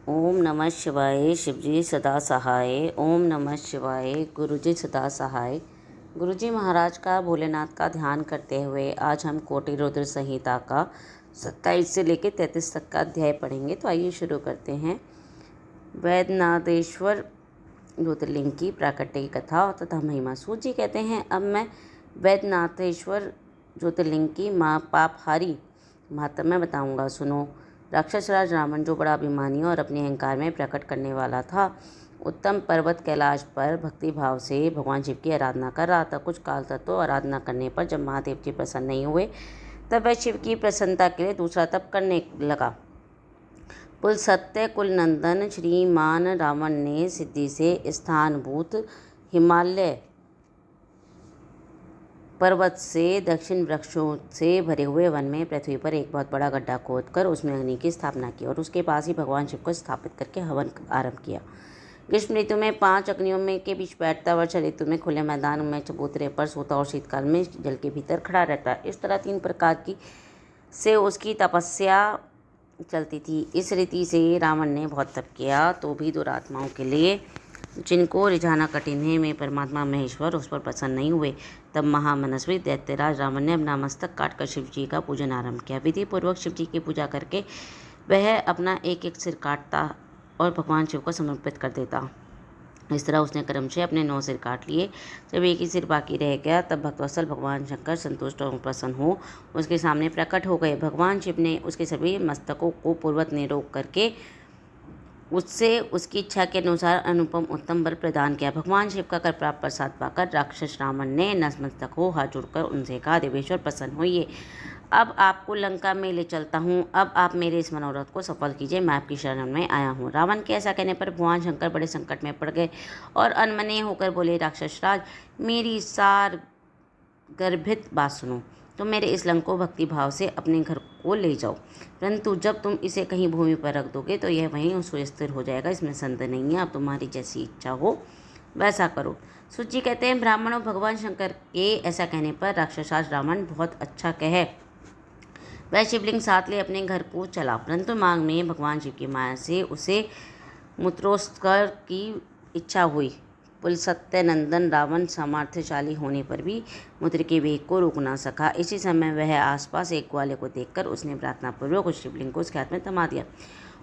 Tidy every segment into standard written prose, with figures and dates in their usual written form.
ओम नमः शिवाय। शिवजी सदा सहाय। ओम नमः शिवाय। गुरुजी सदा सहाय। गुरुजी महाराज का भोलेनाथ का ध्यान करते हुए आज हम कोटि रुद्र संहिता का 27 से लेकर 33 तक का अध्याय पढ़ेंगे। तो आइए शुरू करते हैं। वैद्यनाथेश्वर ज्योतिर्लिंग की प्राकट्य की कथा तथा महिमा। सूत जी कहते हैं, अब मैं वैद्यनाथेश्वर ज्योतिर्लिंग की माँ पापहारी महात्म्य बताऊंगा, सुनो। राक्षस राज रावण, जो बड़ा अभिमानी और अपने अहंकार में प्रकट करने वाला था, उत्तम पर्वत कैलाश पर भक्ति भाव से भगवान शिव की आराधना कर रहा था। कुछ काल तक तो आराधना करने पर जब महादेव जी प्रसन्न नहीं हुए, तब वह शिव की प्रसन्नता के लिए दूसरा तप करने लगा। कुल सत्य कुल नंदन श्रीमान रावण ने सिद्धि से स्थानभूत हिमालय पर्वत से दक्षिण वृक्षों से भरे हुए वन में पृथ्वी पर एक बहुत बड़ा गड्ढा खोदकर उसमें अग्नि की स्थापना की और उसके पास ही भगवान शिव को स्थापित करके हवन आरंभ किया। ग्रीष्म ऋतु में 5 अग्नियों में के बीच बैठता, वर्षा ऋतु में खुले मैदान में चबूतरे पर सोता और शीतकाल में जल के भीतर खड़ा रहता। इस तरह 3 प्रकार की से उसकी तपस्या चलती थी। इस रीति से रावण ने बहुत तप किया तो भी दुरात्माओं के लिए, जिनको रिझाना कठिन है, में परमात्मा महेश्वर उस पर प्रसन्न नहीं हुए। तब महामनस्वी दैत्यराज रावण ने अपना मस्तक काटकर शिव जी का पूजन आरंभ किया। विधि पूर्वक शिव जी की पूजा करके वह अपना एक एक सिर काटता और भगवान शिव को समर्पित कर देता। इस तरह उसने क्रमशः अपने 9 सिर काट लिए। जब एक ही सिर बाकी रह गया, तब भक्तवत्सल भगवान शंकर संतुष्ट और प्रसन्न हो उसके सामने प्रकट हो गए। भगवान शिव ने उसके सभी मस्तकों को पूर्ववत निरोग करके उससे उसकी इच्छा के अनुसार अनुपम उत्तम वर प्रदान किया। भगवान शिव का कर प्राप्त प्रसाद पाकर राक्षस रावण ने नतमस्तक हो हाथ जोड़कर उनसे कहा, देवेश्वर प्रसन्न होइए, अब आपको लंका में ले चलता हूँ। अब आप मेरे इस मनोरथ को सफल कीजिए, मैं आपकी शरण में आया हूँ। रावण के ऐसा कहने पर भगवान शंकर बड़े संकट में पड़ गए और अनमने होकर बोले, राक्षस राज, मेरी सार गर्भित बात सुनो। तुम मेरे इस लंक को भक्ति भाव से अपने घर को ले जाओ, परंतु जब तुम इसे कहीं भूमि पर रख दोगे तो यह वहीं सुस्थिर हो जाएगा, इसमें संदेह नहीं है। अब तुम्हारी जैसी इच्छा हो वैसा करो। सूत जी कहते हैं, ब्राह्मणों, भगवान शंकर के ऐसा कहने पर राक्षसाज रावण बहुत अच्छा कहे वह शिवलिंग साथ ले अपने घर को चला, परंतु मांग में भगवान शिव की माया से उसे मूत्रोत्सर्ग की इच्छा हुई। पुल सत्यनंदन रावण सामर्थ्यशाली होने पर भी मूत्र के वेग को रोक ना सका। इसी समय वह आसपास एक ग्वाले को देखकर उसने प्रार्थनापूर्वक उस शिवलिंग को उसके हाथ में थमा दिया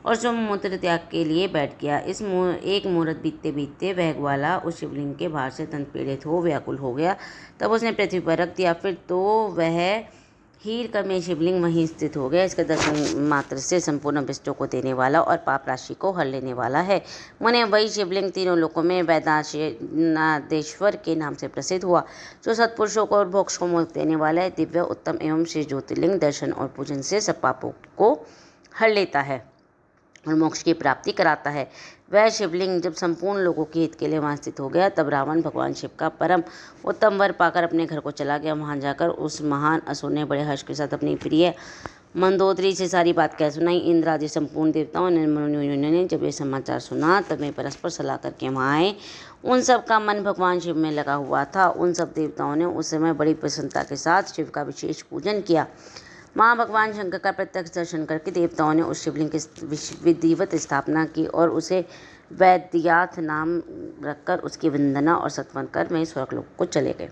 और जो मूत्र त्याग के लिए बैठ गया। एक मुहूर्त बीतते बीतते वह ग्वाला उस शिवलिंग के भार से अत्यंत पीड़ित हो व्याकुल हो गया। तब उसने पृथ्वी पर रख दिया। फिर तो वह हीर कर में शिवलिंग वहीं स्थित हो गया। इसके दर्शन मात्र से संपूर्ण विष्टों को देने वाला और पाप राशि को हर लेने वाला है। मुने वही शिवलिंग तीनों लोकों में वैद्यनाथेश्वर के नाम से प्रसिद्ध हुआ, जो सत्पुरुषों को और मोक्ष को मोक्ष देने वाला है। दिव्य उत्तम एवं श्रेष्ठ ज्योतिर्लिंग दर्शन और पूजन से सब पापों को हर लेता है और मोक्ष की प्राप्ति कराता है। वह शिवलिंग जब संपूर्ण लोगों के हित के लिए वहाँ स्थित हो गया, तब रावण भगवान शिव का परम उत्तम वर पाकर अपने घर को चला गया। वहाँ जाकर उस महान असुर ने बड़े हर्ष के साथ अपनी प्रिय मंदोदरी से सारी बात कह सुनाई। इंद्र आदि संपूर्ण देवताओं ने जब ये समाचार सुना, तब वे परस्पर सलाह करके वहाँ आए। उन सब का मन भगवान शिव में लगा हुआ था। उन सब देवताओं ने उस समय बड़ी प्रसन्नता के साथ शिव का विशेष पूजन किया। माँ भगवान शंकर का प्रत्यक्ष दर्शन करके देवताओं ने उस शिवलिंग की विधिवत स्थापना की और उसे वैद्यनाथ नाम रखकर उसकी वंदना और सत्वन कर वे स्वर्गलोक को चले गए।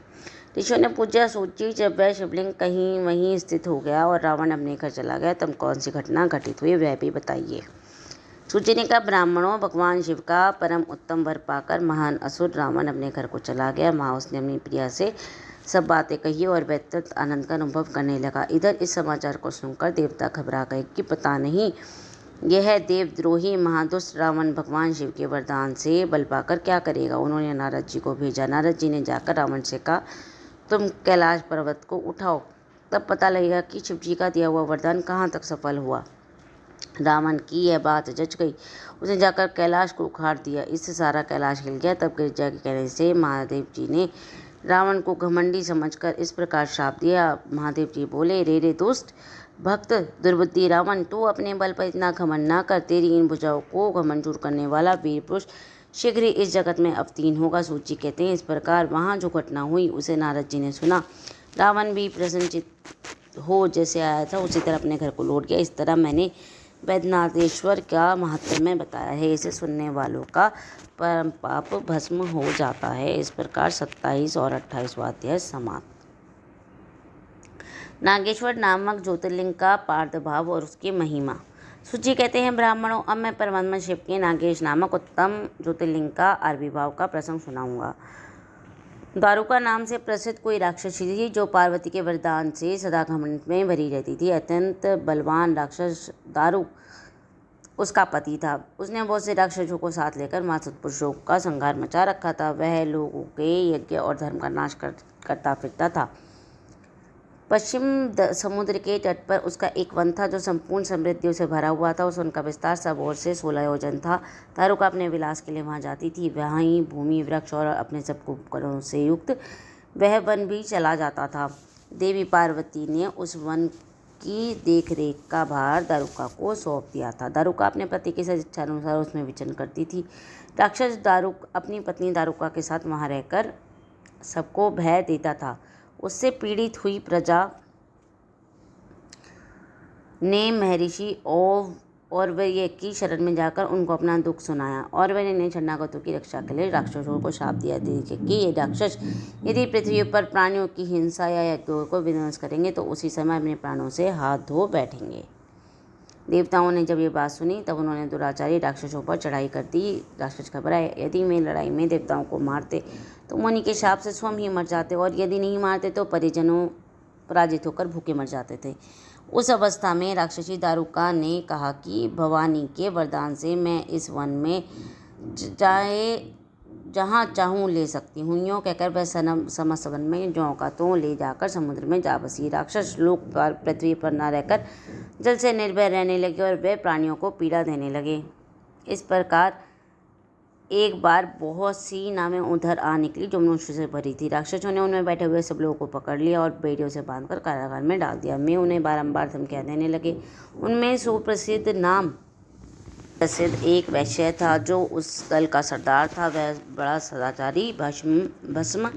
ऋषियों ने पूजा सोची, जब वह शिवलिंग कहीं वहीं स्थित हो गया और रावण अपने घर चला गया, तब कौन सी घटना घटित हुई वह भी बताइए। सूत जी ने कहा, ब्राह्मणों, भगवान शिव का परम उत्तम वर पाकर महान असुर रावण अपने घर को चला गया। वहाँ उसने अपनी प्रिया से सब बातें कही और वह अत्यंत आनंद का अनुभव करने लगा। इधर इस समाचार को सुनकर देवता घबरा गए कि पता नहीं यह देवद्रोही महादुष्ट रावण भगवान शिव के वरदान से बल पाकर क्या करेगा। उन्होंने नारद जी को भेजा। नारद जी ने जाकर रावण से कहा, तुम कैलाश पर्वत को उठाओ, तब पता लगेगा कि शिव जी का दिया हुआ वरदान कहाँ तक सफल हुआ। रावण की यह बात जच गई। उसने जाकर कैलाश को उखाड़ दिया। इससे सारा कैलाश हिल गया। तब गिरिजा के कहने से महादेव जी ने रावण को घमंडी समझकर इस प्रकार श्राप दिया। महादेव जी बोले, रे दुष्ट भक्त दुर्बुद्धि रावण, तू अपने बल पर इतना घमंड ना कर। तेरी इन भुजाओं को घमंड करने वाला वीर पुरुष शीघ्र ही इस जगत में अवतीर्ण होगा। सूत जी कहते हैं, इस प्रकार वहाँ जो घटना हुई उसे नारद जी ने सुना। रावण भी प्रसन्नचित्त हो जैसे आया था उसी तरह अपने घर को लौट गया। इस तरह मैंने वैद्यनाथेश्वर का महत्व में बताया है। इसे सुनने वालों का परम पाप भस्म हो जाता है। इस प्रकार 27 और 28वां अध्याय समाप्त। नागेश्वर नामक ज्योतिर्लिंग का प्रादुर्भाव और उसकी महिमा। सूची कहते हैं, ब्राह्मणों, अब मैं परमात्मा शिव के नागेश नामक उत्तम ज्योतिर्लिंग का आविर्भाव का प्रसंग सुनाऊंगा। दारुका नाम से प्रसिद्ध कोई राक्षसी थी जो पार्वती के वरदान से सदा घमंड में भरी रहती थी। अत्यंत बलवान राक्षस दारुक उसका पति था। उसने बहुत से राक्षसों को साथ लेकर माँ सत्पुरुषों का संहार मचा रखा था। वह लोगों के यज्ञ और धर्म का नाश करता फिरता था। पश्चिम समुद्र के तट पर उसका एक वन था जो संपूर्ण समृद्धियों से भरा हुआ था। उस वन का विस्तार सब ओर से 16 योजन था। दारुका अपने विलास के लिए वहाँ जाती थी। वहीं भूमि, वृक्ष और अपने सब उपकरणों से युक्त वह वन भी चला जाता था। देवी पार्वती ने उस वन की देखरेख का भार दारुका को सौंप दिया था। दारुका अपने पति की इच्छा अनुसार उसमें विचरण करती थी। राक्षस दारुक अपनी पत्नी दारुका के साथ वहाँ रहकर सबको भय देता था। उससे पीड़ित हुई प्रजा ने महर्षि और वे की शरण में जाकर उनको अपना दुख सुनाया और मैंने शरणागतों की रक्षा के लिए राक्षसों को शाप दिया कि ये राक्षस यदि पृथ्वी पर प्राणियों की हिंसा या यज्ञों को विध्वंस करेंगे तो उसी समय अपने प्राणों से हाथ धो बैठेंगे। देवताओं ने जब ये बात सुनी तब उन्होंने दुराचारी राक्षसों पर चढ़ाई कर दी। राक्षस घबराए। यदि वे लड़ाई में देवताओं को मारते तो मुनि के शाप से स्वयं ही मर जाते और यदि नहीं मारते तो परिजनों पराजित होकर भूखे मर जाते थे। उस अवस्था में राक्षसी दारुका ने कहा कि भवानी के वरदान से मैं इस वन में चाहे जहाँ चाहूँ ले सकती हूँ। यूँ कहकर वह समस्त वन में जौ का त्यों ले जाकर समुद्र में जा बसी। राक्षस लोग पृथ्वी पर न रहकर जल से निर्भय रहने लगे और वे प्राणियों को पीड़ा देने लगे। इस प्रकार एक बार बहुत सी नावें उधर आ निकली जो मनुष्य से भरी थी। राक्षसों ने उनमें बैठे हुए सब लोगों को पकड़ लिया और बेड़ियों से बांधकर कारागार में डाल दिया। मैं उन्हें बारंबार धमकियां देने लगे। उनमें प्रसिद्ध एक वैश्य था जो उस दल का सरदार था। वह बड़ा सदाचारी, भस्म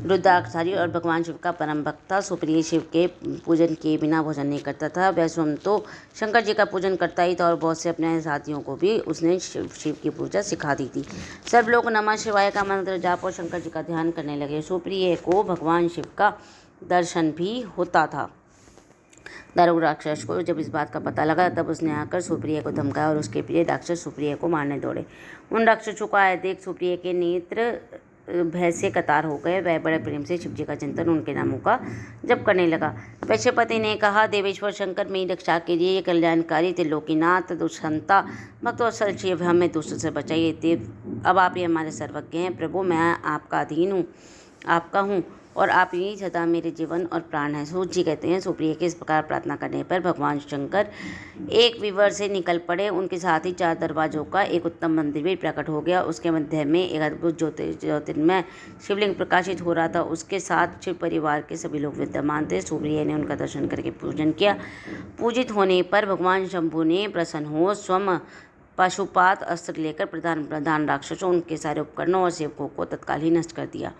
रुद्राक्षधारी और भगवान शिव का परम भक्त था। सुप्रिय शिव के पूजन किए बिना भोजन नहीं करता था। वह स्वयं तो शंकर जी का पूजन करता ही था और बहुत से अपने साथियों को भी उसने शिव की पूजा सिखा दी थी। सब लोग नमः शिवाय का मंत्र जाप और शंकर जी का ध्यान करने लगे। सुप्रिय को भगवान शिव का दर्शन भी होता था। दारुक राक्षस को जब इस बात का पता लगा तब उसने आकर सुप्रिय को धमकाया और उसके प्रिय राक्षस सुप्रिय को मारने दौड़े। उन राक्षसों को आए देख सुप्रिय के नेत्र भय से कतार हो गए। वह बड़े प्रेम से शिव जी का चिंतन उनके नामों का जप करने लगा। वैश्यपति ने कहा, देवेश्वर शंकर मेरी रक्षा कीजिए। ये कल्याणकारी त्रिलोकीनाथ दुष्हंता भक्तवत्सल शिव हमें दुष्ट से बचाइए। देव, अब आप ही हमारे सर्वज्ञ हैं। प्रभु, मैं आपका अधीन हूँ, आपका हूँ और आप ही सदा मेरे जीवन और प्राण हैं। सूत जी कहते हैं, सुप्रिय के इस प्रकार प्रार्थना करने पर भगवान शंकर एक विवर से निकल पड़े। उनके साथ ही 4 दरवाजों का एक उत्तम मंदिर भी प्रकट हो गया। उसके मध्य में एक अद्भुत ज्योतिर्मय शिवलिंग प्रकाशित हो रहा था। उसके साथ शिव परिवार के सभी लोग विद्यमान थे। सुप्रिय ने उनका दर्शन करके पूजन किया। पूजित होने पर भगवान शंभु ने प्रसन्न हो स्वयं पाशुपात अस्त्र लेकर प्रधान राक्षसों, उनके सारे उपकरणों और सेवकों को तत्काल ही नष्ट कर दिया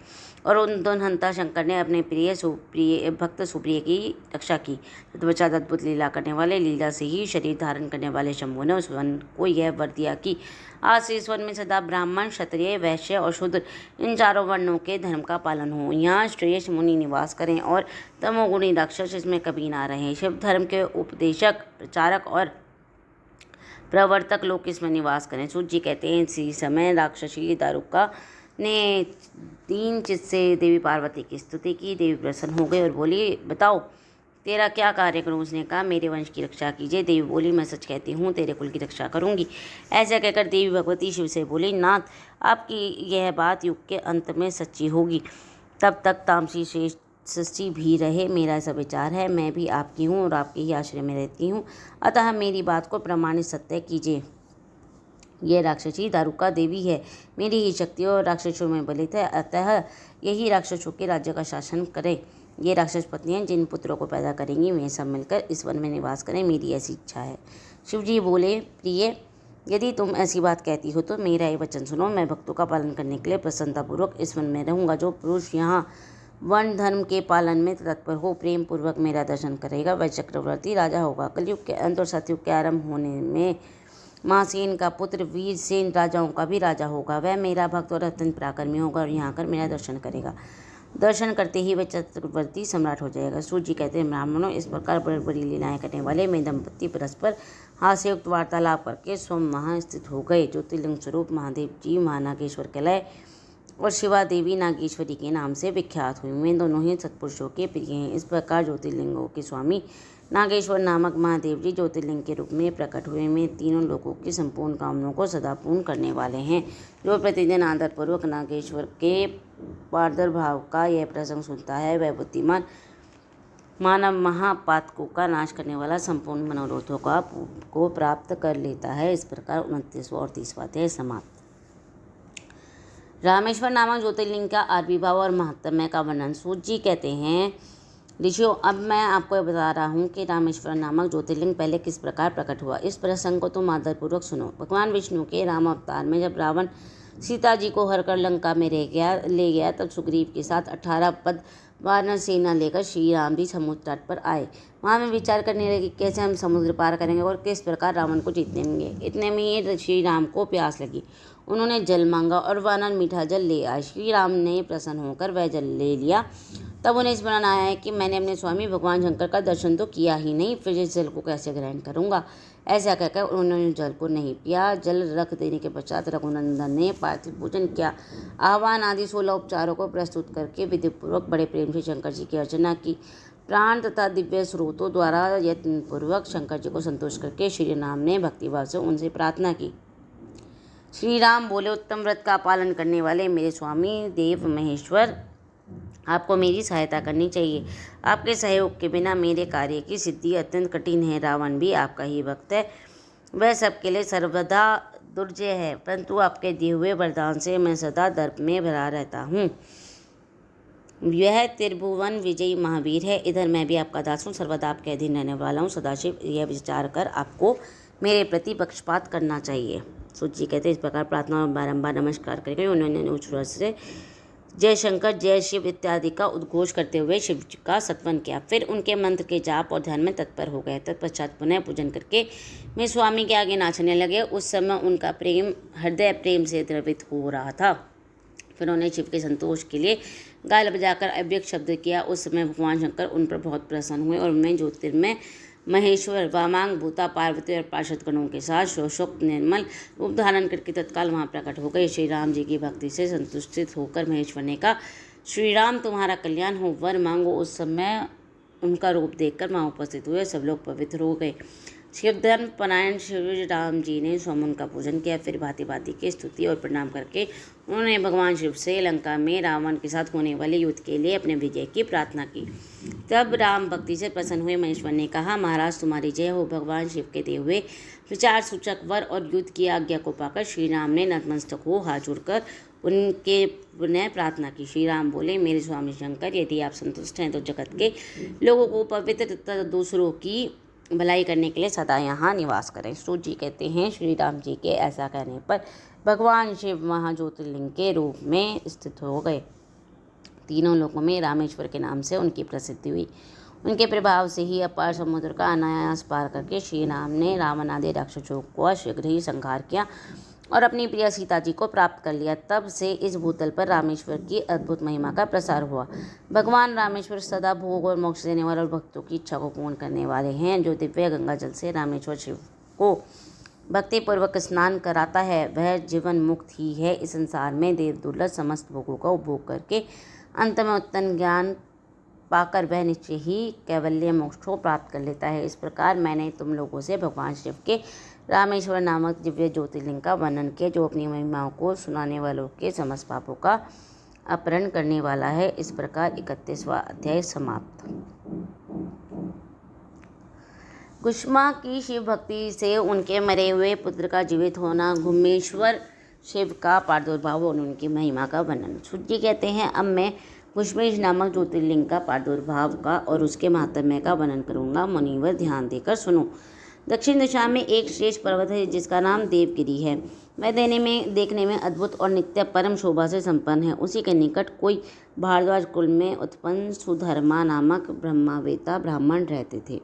और उन दोनहंता शंकर ने अपने प्रिय भक्त सुप्रिय की रक्षा की। तत्पश्चात अद्भुत लीला करने वाले, लीला से ही शरीर धारण करने वाले शंभु ने उस वन को यह वर दिया कि आज से इस वन में सदा ब्राह्मण, क्षत्रिय, वैश्य और शूद्र इन 4 वर्णों के धर्म का पालन हो। यहाँ श्रेष्ठ मुनि निवास करें और तमोगुणी राक्षस इसमें कभी ना रहें। शिव धर्म के उपदेशक, प्रचारक और प्रवर्तक लोग इसमें निवास करें। सूत जी कहते हैं, इसी समय राक्षसी दारुका ने दीन चित्त से देवी पार्वती की स्तुति की। देवी प्रसन्न हो गई और बोली, बताओ तेरा क्या कार्य करूं। उसने कहा, मेरे वंश की रक्षा कीजिए। देवी बोली, मैं सच कहती हूँ, तेरे कुल की रक्षा करूँगी। ऐसा कहकर देवी भगवती शिव से बोली, नाथ, आपकी यह बात युग के अंत में सच्ची होगी। तब तक तामसी श्रेष्ठ सृष्टि भी रहे। मेरा ऐसा विचार है, मैं भी आपकी हूँ और आपके ही आश्रय में रहती हूँ, अतः मेरी बात को प्रमाणित सत्य कीजिए। यह राक्षसी दारुका देवी है, मेरी ही शक्ति और राक्षसों में बलित है, अतः यही राक्षसों के राज्य का शासन करे। ये राक्षस पत्नियां जिन पुत्रों को पैदा करेंगी वे सब मिलकर इस वन में निवास करें, मेरी ऐसी इच्छा है। शिवजी बोले, प्रिय, यदि तुम ऐसी बात कहती हो तो मेरा ये वचन सुनो। मैं भक्तों का पालन करने के लिए प्रसन्नतापूर्वक इस वन में रहूँगा। जो पुरुष यहाँ वर्ण धर्म के पालन में तत्पर हो, प्रेम पूर्वक मेरा दर्शन करेगा, वह चक्रवर्ती राजा होगा। कलयुग के अंत और सतयुग के आरंभ होने में महासेन का पुत्र वीरसेन राजाओं का भी राजा होगा। वह मेरा भक्त और अत्यंत पराक्रमी होगा और यहाँ आकर मेरा दर्शन करेगा। दर्शन करते ही वह चक्रवर्ती सम्राट हो जाएगा। सूत जी कहते हैं, ब्राह्मणों, इस प्रकार बड़ी बड़ी लीलाएं करने वाले में दंपति परस्पर हास्ययुक्त वार्तालाप करके स्वयं वहाँ स्थित हो गए। ज्योतिर्लिंग स्वरूप महादेव जी महानागेश्वर कहलाए और शिवा देवी नागेश्वरी के नाम से विख्यात हुई। वे दोनों ही सत्पुरुषों के प्रिय हैं। इस प्रकार ज्योतिर्लिंगों के स्वामी नागेश्वर नामक महादेव जी ज्योतिर्लिंग के रूप में प्रकट हुए। में तीनों लोगों की संपूर्ण कामनाओं को सदा पूर्ण करने वाले हैं। जो प्रतिदिन आदरपूर्वक नागेश्वर के प्रादुर्भाव का यह प्रसंग सुनता है, वह बुद्धिमान मानव महापातकों का नाश करने वाला संपूर्ण मनोरथों को प्राप्त कर लेता है। इस प्रकार 29वां और 30वां अध्याय समाप्त। रामेश्वर नामक ज्योतिर्लिंग का आविर्भाव और महात्म्य का वर्णन। सूत जी कहते हैं, ऋषियों, अब मैं आपको बता रहा हूँ कि रामेश्वर नामक ज्योतिर्लिंग पहले किस प्रकार प्रकट हुआ। इस प्रसंग को तुम आदरपूर्वक सुनो। भगवान विष्णु के राम अवतार में जब रावण सीता जी को हरकर लंका में ले गया तब सुग्रीव के साथ 18 पद वानर सेना लेकर श्री राम जी समुद्र तट पर आए। वहाँ में विचार करने लगे कैसे हम समुद्र पार करेंगे और किस प्रकार रावण को जीतेंगे। इतने में ही श्री राम को प्यास लगी। उन्होंने जल मांगा और वानर मीठा जल ले आए। श्री राम ने प्रसन्न होकर वह जल ले लिया। तब उन्हें स्मरण आया है कि मैंने अपने स्वामी भगवान शंकर का दर्शन तो किया ही नहीं, फिर इस जल को कैसे ग्रहण करूंगा। ऐसा कहकर उन्होंने जल को नहीं पिया। जल रख देने के पश्चात रघुनंदन ने पार्थिव पूजन किया। आह्वान आदि 16 उपचारों को प्रस्तुत करके विधिपूर्वक बड़े प्रेम से शंकर जी की अर्चना की। प्राण तथा दिव्य स्रोतों द्वारा यत्नपूर्वक शंकर जी को संतुष्ट करके श्री राम ने भक्तिभाव से उनसे प्रार्थना की। श्री राम बोले, उत्तम व्रत का पालन करने वाले मेरे स्वामी देव महेश्वर, आपको मेरी सहायता करनी चाहिए। आपके सहयोग के बिना मेरे कार्य की सिद्धि अत्यंत कठिन है। रावण भी आपका ही भक्त है, वह सबके लिए सर्वदा दुर्जय है, परंतु आपके दिए हुए वरदान से मैं सदा दर्प में भरा रहता हूँ। यह त्रिभुवन विजयी महावीर है। इधर मैं भी आपका दास हूँ, सर्वदा आपके अधीन रहने वाला हूँ। सदाशिव यह विचार कर आपको मेरे प्रति पक्षपात करना चाहिए। सूत जी कहते हैं, इस प्रकार प्रार्थना और बारंबार नमस्कार करके उन्होंने उच्च स्वर से जय शंकर जय शिव इत्यादि का उद्घोष करते हुए शिव का सत्वन किया। फिर उनके मंत्र के जाप और ध्यान में तत्पर हो गए। तत्पश्चात पुनः पूजन करके वे स्वामी के आगे नाचने लगे। उस समय उनका प्रेम हृदय प्रेम से द्रवित हो रहा था। फिर उन्हें शिव के संतोष के लिए गाल बजाकर अव्यक्त शब्द किया। उस समय भगवान शंकर उन पर बहुत प्रसन्न हुए और उनमें ज्योतिर्मय महेश्वर वामांग भूता पार्वती और पार्षद गणों के साथ शोषोक्त निर्मल रूप धारण करके तत्काल वहाँ प्रकट हो गए। श्री राम जी की भक्ति से संतुष्टित होकर महेश्वर ने कहा, श्री राम तुम्हारा कल्याण हो, वर मांगो। उस समय उनका रूप देखकर वहाँ उपस्थित हुए सब लोग पवित्र हो गए। शिवधर्म परायण श्री राम जी ने स्वयं उनका पूजन किया। फिर भांति भांति की स्तुति और प्रणाम करके उन्होंने भगवान शिव से लंका में रावण के साथ होने वाले युद्ध के लिए अपने विजय की प्रार्थना की। तब राम भक्ति से प्रसन्न हुए। महेश्वर ने कहा, महाराज तुम्हारी जय हो। भगवान शिव के दिए हुए विचार सूचक वर और युद्ध की आज्ञा को पाकर श्री राम ने नतमस्तक हो हाथ जोड़कर उनके पुनः प्रार्थना की। श्री राम बोले, मेरे स्वामी शंकर, यदि आप संतुष्ट हैं तो जगत के लोगों को पवित्र तथा दूसरों की भलाई करने के लिए सदा यहाँ निवास करें। सूत जी कहते हैं, श्री राम जी के ऐसा कहने पर भगवान शिव महाज्योतिर्लिंग के रूप में स्थित हो गए। तीनों लोकों में रामेश्वर के नाम से उनकी प्रसिद्धि हुई। उनके प्रभाव से ही अपार समुद्र का अनायास पार करके श्री राम ने रावण आदि राक्षसों को शीघ्र ही संहार किया और अपनी प्रिय सीता जी को प्राप्त कर लिया। तब से इस भूतल पर रामेश्वर की अद्भुत महिमा का प्रसार हुआ। भगवान रामेश्वर सदा भोग और मोक्ष देने वाले और भक्तों की इच्छा को पूर्ण करने वाले हैं। जो दिव्य गंगा जल से रामेश्वर शिव को भक्तिपूर्वक स्नान कराता है, वह जीवन मुक्त ही है। इस संसार में देव दुर्लभ समस्त भोगों का उपभोग करके अंत में उत्तम ज्ञान पाकर वह निश्चय ही कैवल्य मोक्ष को प्राप्त कर लेता है। इस प्रकार मैंने तुम लोगों से भगवान शिव के रामेश्वर नामक दिव्य ज्योतिर्लिंग का वर्णन किया, जो अपनी महिमाओं को सुनाने वालों के समस्त पापों का अपहरण करने वाला है। इस प्रकार 31वां अध्याय समाप्त। कुष्मा की शिव भक्ति से उनके मरे हुए पुत्र का जीवित होना, घुमेश्वर शिव का प्रादुर्भाव और उनकी महिमा का वर्णन। सूत जी कहते हैं, अब मैं कुष्मेश नामक ज्योतिर्लिंग का प्रादुर्भाव का और उसके महात्म्य का वर्णन करूंगा। मुनिवर ध्यान देकर सुनो। दक्षिण दिशा में एक श्रेष्ठ पर्वत है जिसका नाम देवगिरी है। वह देखने में अद्भुत और नित्य परम शोभा से संपन्न है। उसी के निकट कोई भारद्वाज कुल में उत्पन्न सुधर्मा नामक ब्रह्मावेता ब्राह्मण रहते थे।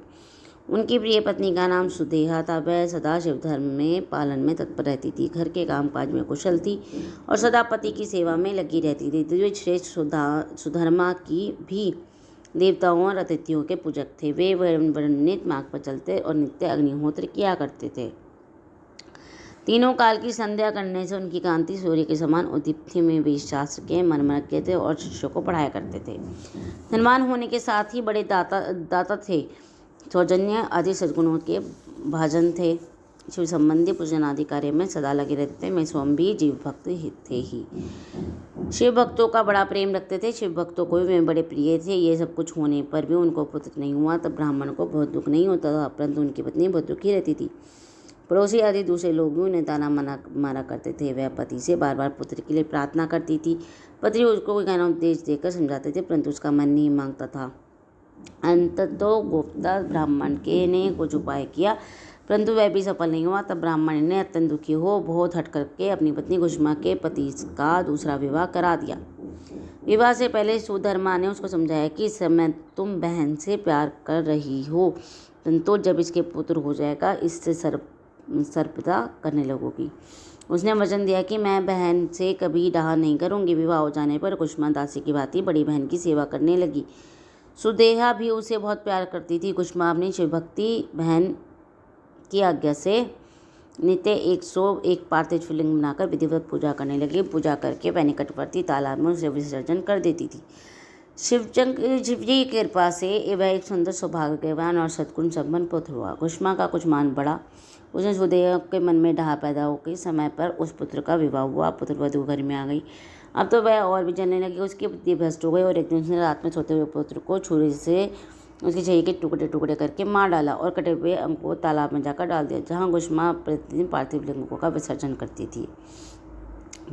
उनकी प्रिय पत्नी का नाम सुदेहा था। वह सदा शिव धर्म में पालन में तत्पर रहती थी, घर के कामकाज में कुशल थी और सदा पति की सेवा में लगी रहती थी। द्विजश्रेष्ठ सुधर्मा की भी देवताओं और अतिथियों के पूजक थे। वे वर्णित मार्ग पर चलते और नित्य अग्निहोत्र किया करते थे। तीनों काल की संध्या करने से उनकी कांति सूर्य के समान उद्दीप्ति में वेद शास्त्र के मनमनज्ञ थे और शिष्यों को पढ़ाया करते थे। धनवान होने के साथ ही बड़े दाता थे। सौजन्य आदि सद्गुणों के भाजन थे। शिव संबंधी पूजन आदि कार्य में सदा लगे रहते थे। मैं स्वयं भी जीव भक्त थे ही। शिव भक्तों का बड़ा प्रेम रखते थे। शिव भक्तों को भी वे बड़े प्रिय थे। ये सब कुछ होने पर भी उनको पुत्र नहीं हुआ। तब ब्राह्मण को बहुत दुख नहीं होता था, परंतु उनकी पत्नी बहुत दुखी रहती थी। पड़ोसी आदि दूसरे लोग भी उन्हें ताना मारा करते थे। वह पति से बार बार पुत्र के लिए प्रार्थना करती थी। पति उसको ज्ञानोपदेश देकर समझाते थे, परंतु उसका मन नहीं मांगता था। अंततः गुप्ता ब्राह्मण के ने कुछ उपाय किया, परंतु वह भी सफल नहीं हुआ। तब ब्राह्मण ने अत्यंत दुखी हो बहुत हट करके अपनी पत्नी कुसुमा के पति का दूसरा विवाह करा दिया। विवाह से पहले सुधर्मा ने उसको समझाया कि इस समय तुम बहन से प्यार कर रही हो, परंतु जब इसके पुत्र हो जाएगा इससे सर्पता करने लगोगी। उसने वचन दिया कि मैं बहन से कभी डाह नहीं करूंगी। विवाह हो जाने पर कुसुमा दासी की भांति बड़ी बहन की सेवा करने लगी। सुदेहा भी उसे बहुत प्यार करती थी। कुसुमा अपनी शिवभक्ति बहन की आज्ञा से नित्य 101 पार्थिव शिवलिंग बनाकर विधिवत पूजा करने लगी। पूजा करके वह निकटवर्ती तालाब में उसे विसर्जन कर देती थी। शिव जी की कृपा से वह एक सुंदर सौभाग्यवान और सद्गुण संपन्न पुत्र हुआ। कुसुमा का कुछ मान बढ़ा। उसने सुदेहा के मन में डाह पैदा हो गई। समय पर उस पुत्र का विवाह हुआ। पुत्र वधू घर में आ गई। अब तो वह और भी जलने लगी। उसकी बुद्धि भ्रष्ट हो गई और एक दिन उसने रात में सोते हुए पुत्र को छुरी से उसके शरीर के टुकड़े टुकड़े करके मार डाला और कटे हुए अंग को तालाब में जाकर डाल दिया, जहाँ कुसुमा प्रतिदिन पार्थिव लिंगों का विसर्जन करती थी।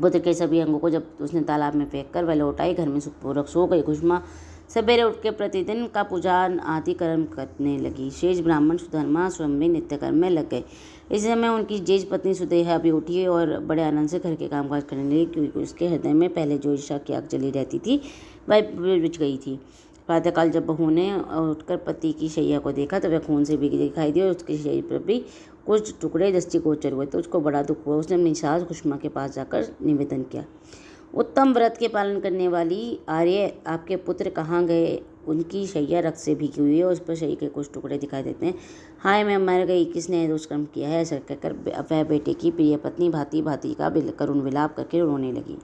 पुत्र के सभी अंगों को जब उसने तालाब में फेंक कर वह लौट आई, घर में सुखपूर्वक सो गई। कुसुमा सवेरे उठ के प्रतिदिन का पूजा आदि कर्म करने लगी। शेष ब्राह्मण सुधर्मा स्वयं भी नित्य कर्म में लग गए। इस समय उनकी जेज पत्नी सुदेहा भी उठी और बड़े आनंद से घर के कामकाज करने लगी, क्योंकि उसके हृदय में पहले जो ईर्ष्या की आग जली रहती थी वह बुझ गई थी। प्रातःकाल जब बहू ने उठकर पति की शैया को देखा तो वह खून से भीगी दिखाई दी और उसके शरीर पर भी कुछ टुकड़े दृष्टिगोचर हुए, तो उसको बड़ा दुख हुआ। उसने अपनी सास कुसुमा के पास जाकर निवेदन किया, उत्तम व्रत के पालन करने वाली आर्य, आपके पुत्र कहाँ गए? उनकी शैया रक्त से भीगी हुई है, उस पर शरीर के कुछ टुकड़े दिखाई देते हैं। हाय मैं मर गई, किसने दुष्कर्म किया है? ऐसा कहकर वह बेटे की प्रिय पत्नी भांति भांति का करुण विलाप करके रोने लगी।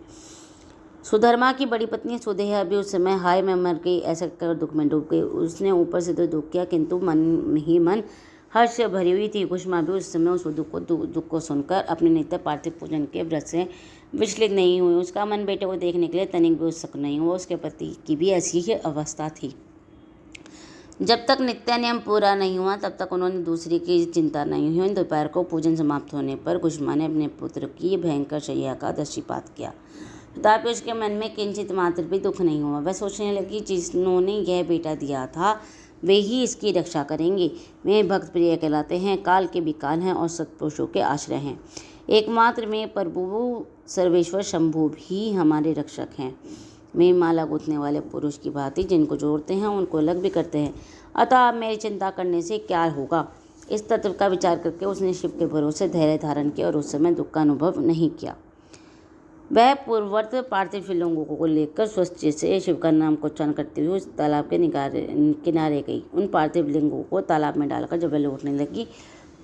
सुधर्मा की बड़ी पत्नी सुदेहा भी उस समय हाय मैं मर गई ऐसा कहकर दुख में डूब गई। उसने ऊपर से तो दुख किया, किंतु मन ही मन हर्ष से भरी हुई थी। कुसुमा भी उस समय उस दुख को सुनकर अपने नित्य पार्थिव पूजन के व्रत से विचलित नहीं हुई। उसका मन बेटे को देखने के लिए तनिक भी उत्सुक नहीं हुआ। उसके पति की भी ऐसी ही अवस्था थी। जब तक नित्य नियम पूरा नहीं हुआ तब तक उन्होंने दूसरी की चिंता नहीं हुई। दोपहर को पूजन समाप्त होने पर कुसुमा ने अपने पुत्र की भयंकर शैया का दृष्टिपात किया, तथापि उसके मन में किंचित मात्र भी दुख नहीं हुआ। वह सोचने लगी, जिन्होंने यह बेटा दिया था वे ही इसकी रक्षा करेंगे। वे भक्त प्रिय कहलाते हैं, काल के विकाल हैं और सत्पुरुषों के आश्रय हैं। एकमात्र में प्रभु सर्वेश्वर शंभु भी हमारे रक्षक हैं। वे माला गूंथने वाले पुरुष की भांति जिनको जोड़ते हैं उनको अलग भी करते हैं, अतः अब मेरी चिंता करने से क्या होगा? इस तत्व का विचार करके उसने शिव के भरोसे धैर्य धारण किया और उस समय दुख का अनुभव नहीं किया। वह पूर्ववर्त पार्थिव शिवलिंगों को लेकर स्वस्थ से शिव का नाम को उच्चारण करते हुए उस तालाब के किनारे गई। उन पार्थिव लिंगों को तालाब में डालकर जब वह लौटने लगी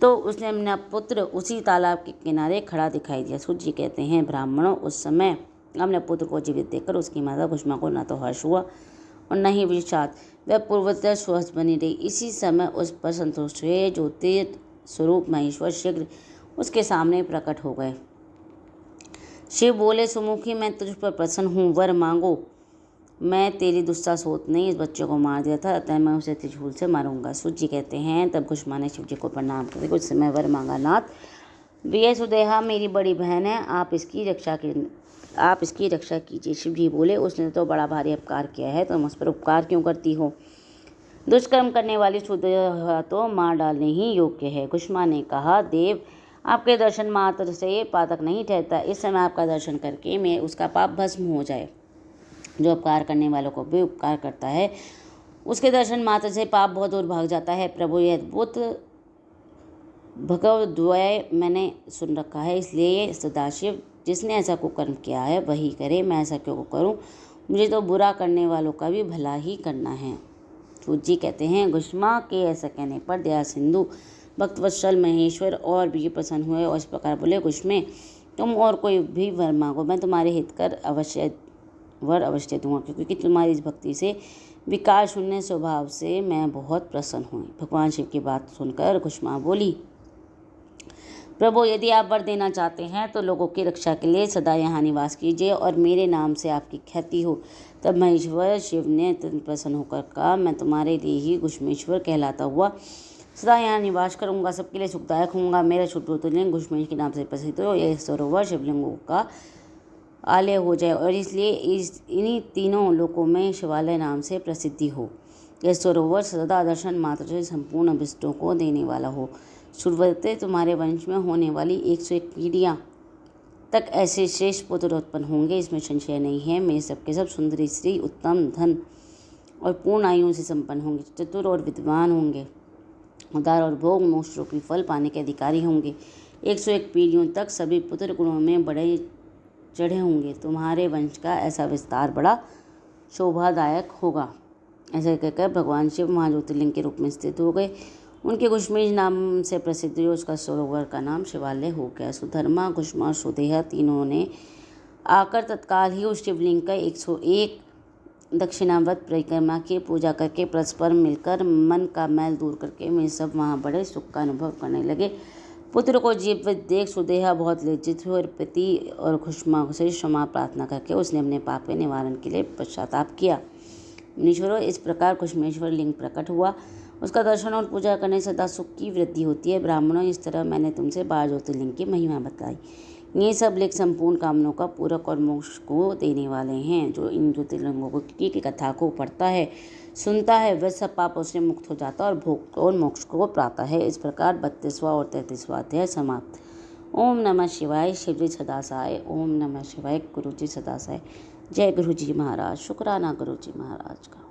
तो उसने अपना पुत्र उसी तालाब के किनारे खड़ा दिखाई दिया। सूत जी कहते हैं, ब्राह्मणों उस समय अपने पुत्र को जीवित देखकर उसकी माता कुसुमा को न तो हर्ष हुआ और न ही विषाद। वह पूर्वतः स्वस्थ बनी रही। इसी समय उस पर संतुष्ट हुए ज्योतिर स्वरूप महेश्वर शीघ्र उसके सामने प्रकट हो गए। शिव बोले, सुमुखी मैं तुझ पर प्रसन्न हूँ, वर मांगो। मैं तेरी दुस्साहस होत नहीं, इस बच्चे को मार दिया था, अतः मैं उसे त्रिशूल से मारूंगा। सूत जी कहते हैं, तब कुसुमा ने शिव जी को प्रणाम करके कुछ समय वर मांगा। नाथ, वे सुदेहा मेरी बड़ी बहन है, आप इसकी रक्षा कीजिए। शिव जी बोले, उसने तो बड़ा भारी अपकार किया है, तुम उस पर उपकार क्यों करती हो? दुष्कर्म करने वाली सुदेहा तो मार डालने ही योग्य है। कुसुमा ने कहा, देव आपके दर्शन मात्र से पातक नहीं ठहरता। इस समय आपका दर्शन करके मैं उसका पाप भस्म हो जाए। जो उपकार करने वालों को भी उपकार करता है, उसके दर्शन मात्र से पाप बहुत दूर भाग जाता है। प्रभु, यह अद्भुत भगवद्वय मैंने सुन रखा है, इसलिए सदाशिव जिसने ऐसा कुकर्म किया है वही करे। मैं ऐसा क्यों करूं? मुझे तो बुरा करने वालों का भी भला ही करना है। सूत जी कहते हैं, गुष्मा के ऐसा कहने पर दया सिंधु भक्तवत्सल महेश्वर और भी प्रसन्न हुए और इस प्रकार बोले, गुष्मे, तुम और कोई भी वर मांगो, मैं तुम्हारे हित कर अवश्य दूंगा, क्योंकि तुम्हारी इस भक्ति से विकार शून्य स्वभाव से मैं बहुत प्रसन्न हुई। भगवान शिव की बात सुनकर गुष्मा बोली, प्रभु, यदि आप वर देना चाहते हैं तो लोगों की रक्षा के लिए सदा यहाँ निवास कीजिए और मेरे नाम से आपकी ख्याति हो। तब महेश्वर शिव ने अत्यंत प्रसन्न होकर कहा, मैं तुम्हारे लिए ही गुष्मेश्वर कहलाता हुआ सदा यहाँ निवास करूँगा, सबके लिए सुखदायक होऊंगा। मेरा शुद्ध ज्योतिर्लिंग गुष्मेश के नाम से प्रसिद्ध हो, यह सरोवर शिवलिंगों का आलय हो जाए और इसलिए इन्हीं तीनों लोकों में शिवालय नाम से प्रसिद्धि हो। यह सरोवर सदा दर्शन मात्र से संपूर्ण अभिष्टों को देने वाला हो। सुरवते, तुम्हारे वंश में होने वाली 101 पीढ़ियाँ तक ऐसे श्रेष्ठ पुत्र उत्पन्न होंगे, इसमें संशय नहीं है। मेरे सबके सब सुंदरी स्त्री, उत्तम धन और पूर्ण आयु से संपन्न होंगे, चतुर और विद्वान होंगे, उदार और भोग मोक्ष रूपी फल पाने के अधिकारी होंगे। 101 पीढ़ियों तक सभी पुत्र गुणों में बड़े चढ़े होंगे। तुम्हारे वंश का ऐसा विस्तार बड़ा शोभादायक होगा। ऐसा कहकर भगवान शिव महाज्योतिर्लिंग के रूप में स्थित हो गए। उनके गुष्मेश नाम से प्रसिद्ध जो उसका सरोवर का नाम शिवालय हो गया। सुधर्मा, गुष्मा और सुदेहा तीनों ने आकर तत्काल ही उस शिवलिंग का 101 दक्षिणाव्रत परिक्रमा की पूजा करके परस्पर मिलकर मन का मैल दूर करके वे सब वहाँ बड़े सुख का अनुभव करने लगे। पुत्र को जीवित देख सुदेहा बहुत लज्जित हुई और पति और खुशमा से क्षमा प्रार्थना करके उसने अपने पाप के निवारण के लिए पश्चाताप किया। मुनीश्वरों, इस प्रकार कुष्मेश्वर लिंग प्रकट हुआ। उसका दर्शन और पूजा करने से सदा सुख की वृद्धि होती है। ब्राह्मणों, इस तरह मैंने तुमसे 12 ज्योतिर्लिंग की महिमा बताई। ये सब लिंग संपूर्ण कामनों का पूरक और मोक्ष को देने वाले हैं। जो इन ज्योतिर्लिंगों की कथा को पढ़ता है, सुनता है, वह सब पापों से मुक्त हो जाता है और भोग और मोक्ष को प्राप्त है। इस प्रकार 32वां और 33वां अध्याय समाप्त। ओम नमः शिवाय। शिवजी सदासाय। ओम नमः शिवाय। गुरु जी सदासाय। जय गुरु जी महाराज। शुक्राना गुरु जी महाराज का।